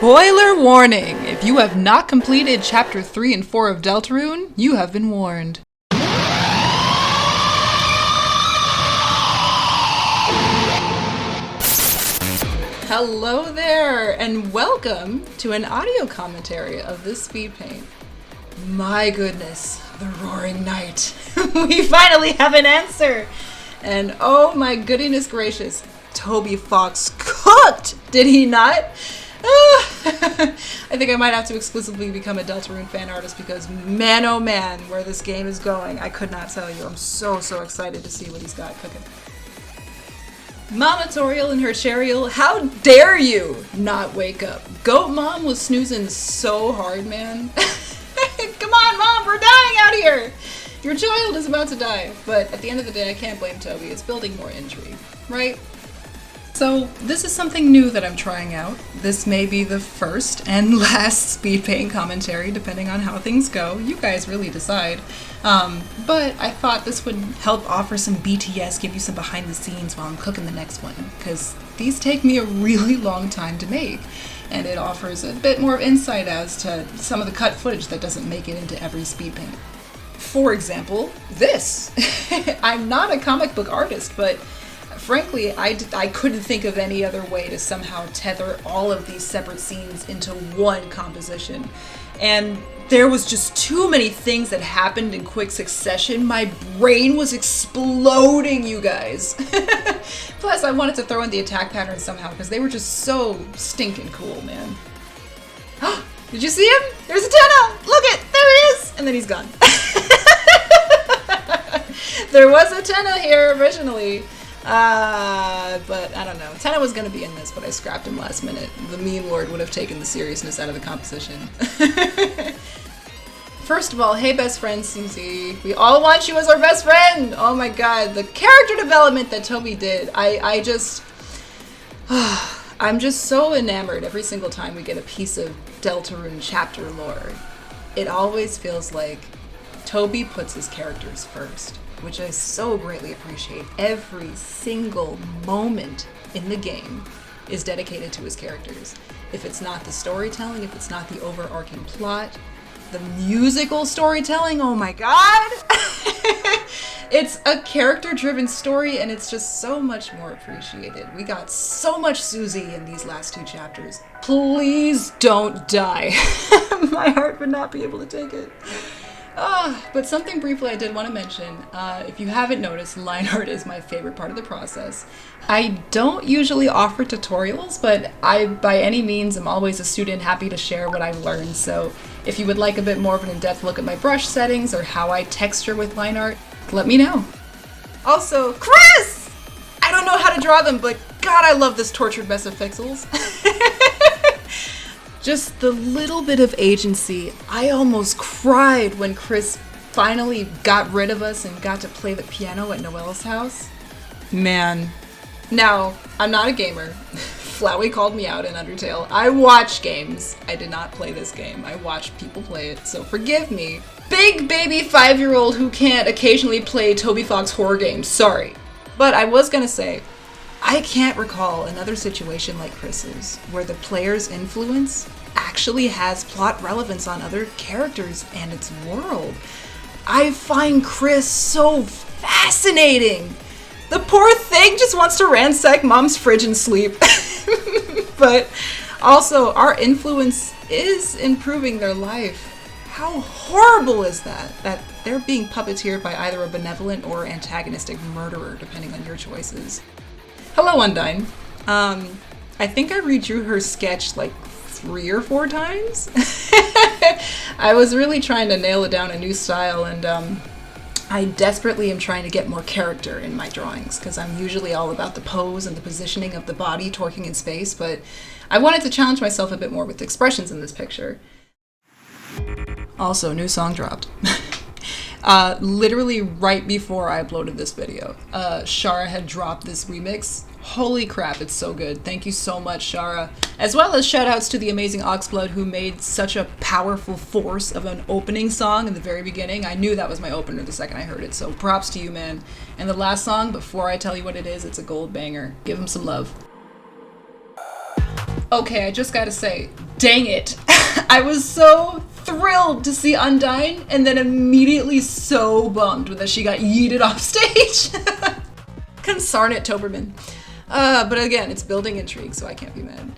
Spoiler warning! If you have not completed Chapter 3 and 4 of Deltarune, you have been warned. Hello there, and welcome to an audio commentary of this Speedpaint. My goodness, the roaring night. We finally have an answer! And oh my goodness gracious, Toby Fox cooked! Did he not? I think I might have to exclusively become a Deltarune fan artist because man oh man, where this game is going, I could not tell you. I'm so excited to see what he's got cooking. Mama Toriel and her Cheryl, how dare you not wake up? Goat Mom was snoozing so hard, man. Come on, Mom, we're dying out here! Your child is about to die. But at the end of the day, I can't blame Toby. It's building more intrigue, right? So this is something new that I'm trying out. This may be the first and last Speedpaint commentary, depending on how things go. You guys really decide. But I thought this would help offer some BTS, give you some behind the scenes while I'm cooking the next one, because these take me a really long time to make, and it offers a bit more insight as to some of the cut footage that doesn't make it into every Speedpaint. For example, this. I'm not a comic book artist, but frankly, I couldn't think of any other way to somehow tether all of these separate scenes into one composition. And there was just too many things that happened in quick succession. My brain was exploding, you guys. Plus, I wanted to throw in the attack patterns somehow because they were just so stinking cool, man. Did you see him? There's a Tenno! Look it! There he is! And then he's gone. There was a Tenno here originally. But I don't know. Tenno was gonna be in this, but I scrapped him last minute. The meme lord would have taken the seriousness out of the composition. First of all, hey best friend Susie. We all want you as our best friend! Oh my god, the character development that Toby did. I'm just so enamored every single time we get a piece of Deltarune Chapter lore. It always feels like Toby puts his characters first, which I so greatly appreciate. Every single moment in the game is dedicated to his characters. If it's not the storytelling, if it's not the overarching plot, the musical storytelling, oh my god! It's a character-driven story, and it's just so much more appreciated. We got so much Susie in these last two chapters. Please don't die. My heart would not be able to take it. But something briefly I did want to mention, if you haven't noticed, line art is my favorite part of the process. I don't usually offer tutorials, but I, by any means, am always a student happy to share what I've learned, so if you would like a bit more of an in-depth look at my brush settings or how I texture with line art, let me know. Also, Chris! I don't know how to draw them, but God, I love this tortured mess of pixels. Just the little bit of agency. I almost cried when Chris finally got rid of us and got to play the piano at Noelle's house. Man. Now, I'm not a gamer. Flowey called me out in Undertale. I watch games. I did not play this game. I watched people play it, so forgive me. Big baby 5-year-old who can't occasionally play Toby Fox horror games. Sorry. But I was gonna say, I can't recall another situation like Chris's, where the player's influence actually has plot relevance on other characters and its world. I find Chris so fascinating. The poor thing just wants to ransack Mom's fridge and sleep. But also, our influence is improving their life. How horrible is that? That they're being puppeteered by either a benevolent or antagonistic murderer, depending on your choices. Hello, Undyne. I think I redrew her sketch like 3 or 4 times. I was really trying to nail it down a new style, and I desperately am trying to get more character in my drawings, because I'm usually all about the pose and the positioning of the body torquing in space, but I wanted to challenge myself a bit more with expressions in this picture. Also, new song dropped. Literally right before I uploaded this video, Shara had dropped this remix. Holy crap, it's so good. Thank you so much, Shara. As well as shoutouts to the amazing Oxblood, who made such a powerful force of an opening song in the very beginning. I knew that was my opener the second I heard it, so props to you, man. And the last song, before I tell you what it is, it's a gold banger. Give him some love. Okay, I just gotta say, dang it. I was so thrilled to see Undyne and then immediately so bummed that she got yeeted off stage. Consarn it, Toberman. But again, it's building intrigue, so I can't be mad.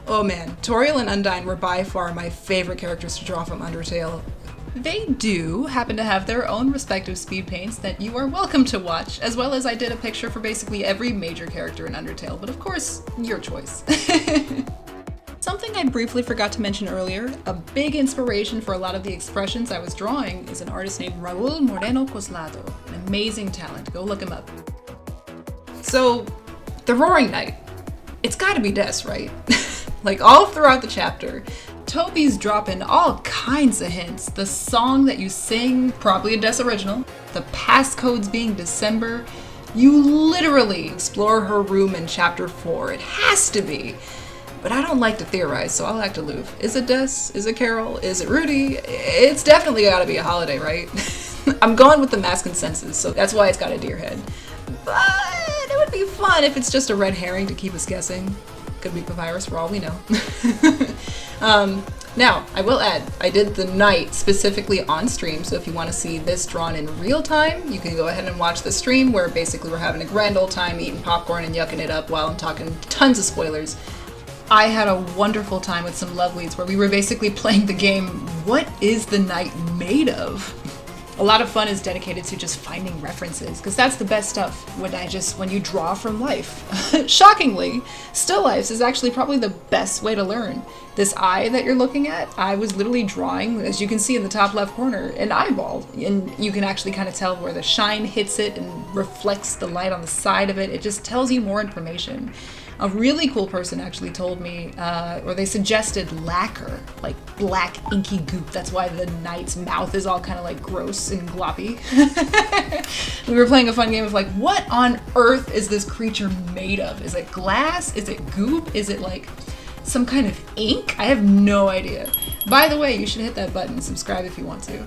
Oh man, Toriel and Undyne were by far my favorite characters to draw from Undertale. They do happen to have their own respective speed paints that you are welcome to watch, as well as I did a picture for basically every major character in Undertale, but of course, your choice. Something I briefly forgot to mention earlier, a big inspiration for a lot of the expressions I was drawing is an artist named Raul Moreno Coslado, an amazing talent. Go look him up. So, the Roaring Knight. It's gotta be Des, right? Like all throughout the chapter, Toby's dropping all kinds of hints. The song that you sing, probably a Des original, the passcodes being December. You literally explore her room in chapter 4. It has to be. But I don't like to theorize, so I'll act aloof. Is it Des? Is it Carol? Is it Rudy? It's definitely gotta be a holiday, right? I'm going with the mass consensus, so that's why it's got a deer head. But it would be fun if it's just a red herring to keep us guessing. Could be Papyrus for all we know. Now, I will add, I did the night specifically on stream, so if you want to see this drawn in real time, you can go ahead and watch the stream where basically we're having a grand old time eating popcorn and yucking it up while I'm talking tons of spoilers. I had a wonderful time with some lovelies where we were basically playing the game, what is the night made of? A lot of fun is dedicated to just finding references, because that's the best stuff when you draw from life. Shockingly, still lifes is actually probably the best way to learn. This eye that you're looking at, I was literally drawing, as you can see in the top left corner, an eyeball. And you can actually kind of tell where the shine hits it and reflects the light on the side of it. It just tells you more information. A really cool person actually told me, or they suggested lacquer, like black inky goop. That's why the knight's mouth is all kind of like gross and gloppy. We were playing a fun game of like, what on earth is this creature made of? Is it glass? Is it goop? Is it like some kind of ink? I have no idea. By the way, you should hit that button and subscribe if you want to.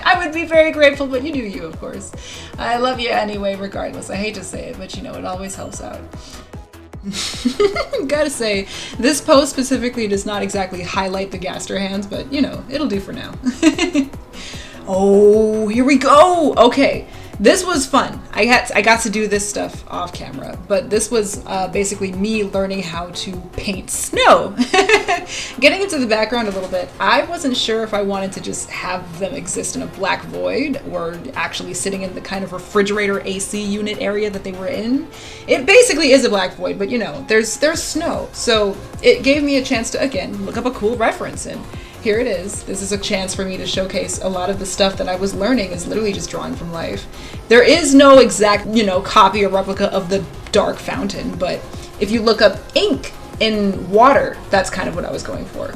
I would be very grateful, but you do you, of course. I love you anyway, regardless. I hate to say it, but you know, it always helps out. Gotta say, this post specifically does not exactly highlight the Gaster hands, but you know, it'll do for now. Oh, here we go! Okay, this was fun. I got to do this stuff off camera, but this was basically me learning how to paint snow. Getting into the background a little bit, I wasn't sure if I wanted to just have them exist in a black void or actually sitting in the kind of refrigerator AC unit area that they were in. It basically is a black void, but you know, there's snow. So it gave me a chance to, again, look up a cool reference, and here it is. This is a chance for me to showcase a lot of the stuff that I was learning is literally just drawing from life. There is no exact, you know, copy or replica of the dark fountain, but if you look up ink in water, that's kind of what I was going for.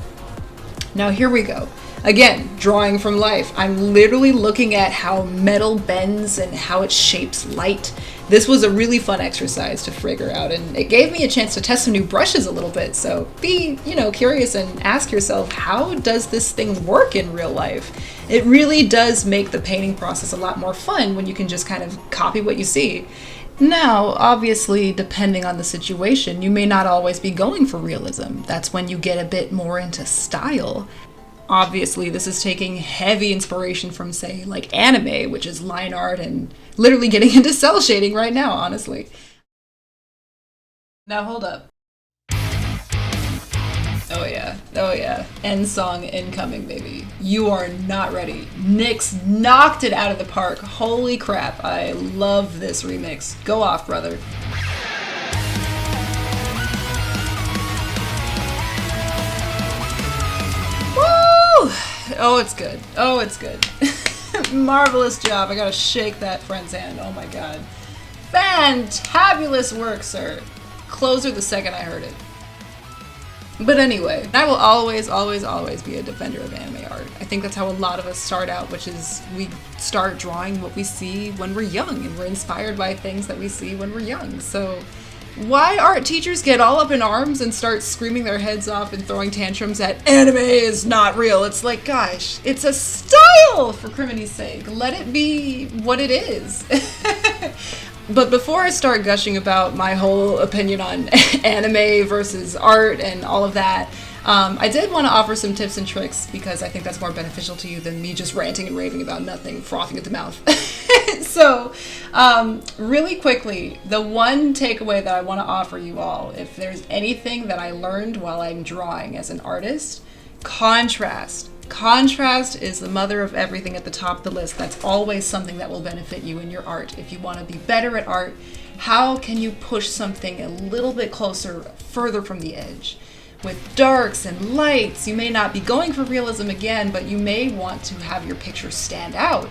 Now here we go. Again, drawing from life. I'm literally looking at how metal bends and how it shapes light. This was a really fun exercise to figure out, and it gave me a chance to test some new brushes a little bit. So be, you know, curious and ask yourself, how does this thing work in real life? It really does make the painting process a lot more fun when you can just kind of copy what you see. Now, obviously, depending on the situation, you may not always be going for realism. That's when you get a bit more into style. Obviously, this is taking heavy inspiration from, say, like anime, which is line art, and literally getting into cell shading right now, honestly. Now, hold up. Oh yeah. End song incoming, baby. You are not ready. Nyx knocked it out of the park. Holy crap, I love this remix. Go off, brother. Oh, it's good. Oh, it's good. Marvelous job. I gotta shake that friend's hand. Oh my god. Fantabulous work, sir. Closer the second I heard it. But anyway, I will always be a defender of anime art. I think that's how a lot of us start out, which is we start drawing what we see when we're young, and we're inspired by things that we see when we're young. So why art teachers get all up in arms and start screaming their heads off and throwing tantrums at anime is not real? It's like, gosh, it's a style, for criminy's sake. Let it be what it is. But before I start gushing about my whole opinion on anime versus art and all of that, I did want to offer some tips and tricks because I think that's more beneficial to you than me just ranting and raving about nothing, frothing at the mouth. So, really quickly, the one takeaway that I want to offer you all, if there's anything that I learned while I'm drawing as an artist, contrast. Contrast is the mother of everything at the top of the list. That's always something that will benefit you in your art. If you want to be better at art, how can you push something a little bit closer, further from the edge? With darks and lights, you may not be going for realism again, but you may want to have your picture stand out.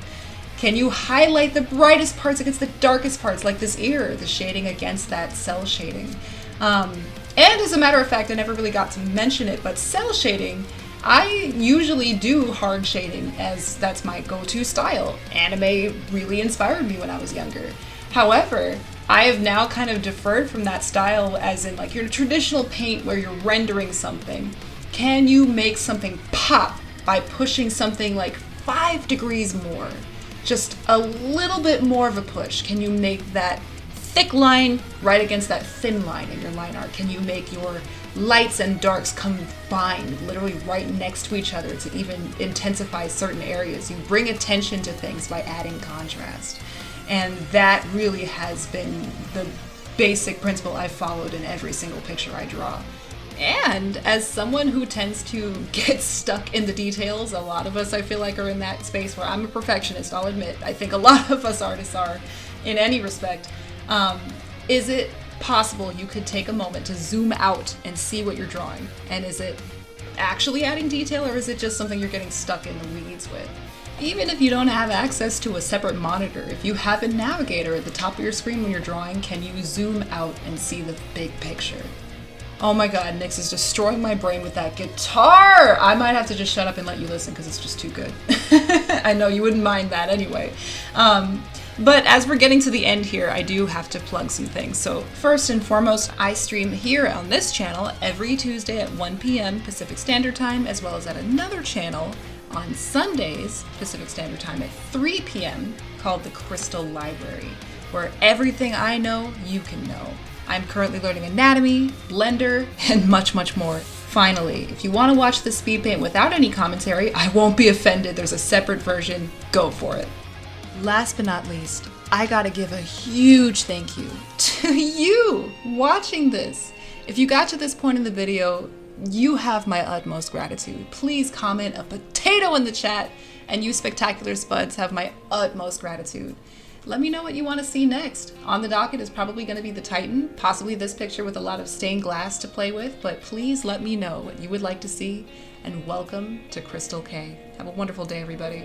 Can you highlight the brightest parts against the darkest parts, like this ear, the shading against that cell shading? And as a matter of fact, I never really got to mention it, but cell shading, I usually do hard shading as that's my go-to style. Anime really inspired me when I was younger. However, I have now kind of deferred from that style, as in like your traditional paint where you're rendering something. Can you make something pop by pushing something like 5 degrees more? Just a little bit more of a push. Can you make that thick line right against that thin line in your line art? Can you make your lights and darks combined literally right next to each other to even intensify certain areas? You bring attention to things by adding contrast. And that really has been the basic principle I've followed in every single picture I draw. And as someone who tends to get stuck in the details, a lot of us I feel like are in that space where I'm a perfectionist, I'll admit. I think a lot of us artists are in any respect. Is it possible you could take a moment to zoom out and see what you're drawing? And is it actually adding detail, or is it just something you're getting stuck in the weeds with? Even if you don't have access to a separate monitor, if you have a navigator at the top of your screen when you're drawing, can you zoom out and see the big picture? Oh my god, Nyx is destroying my brain with that guitar! I might have to just shut up and let you listen because it's just too good. I know you wouldn't mind that anyway. But as we're getting to the end here, I do have to plug some things. So first and foremost, I stream here on this channel every Tuesday at 1 p.m. Pacific Standard Time, as well as at another channel on Sundays Pacific Standard Time at 3 p.m. called the Crystal Library, where everything I know, you can know. I'm currently learning anatomy, Blender, and much, much more. Finally, if you want to watch the Speedpaint without any commentary, I won't be offended. There's a separate version. Go for it. Last but not least, I gotta give a huge thank you to you watching this. If you got to this point in the video, you have my utmost gratitude. Please comment a potato in the chat, and you spectacular spuds have my utmost gratitude. Let me know what you want to see next. On the docket is probably going to be the Titan, possibly this picture with a lot of stained glass to play with, but please let me know what you would like to see, and welcome to Crystal K. Have a wonderful day, everybody.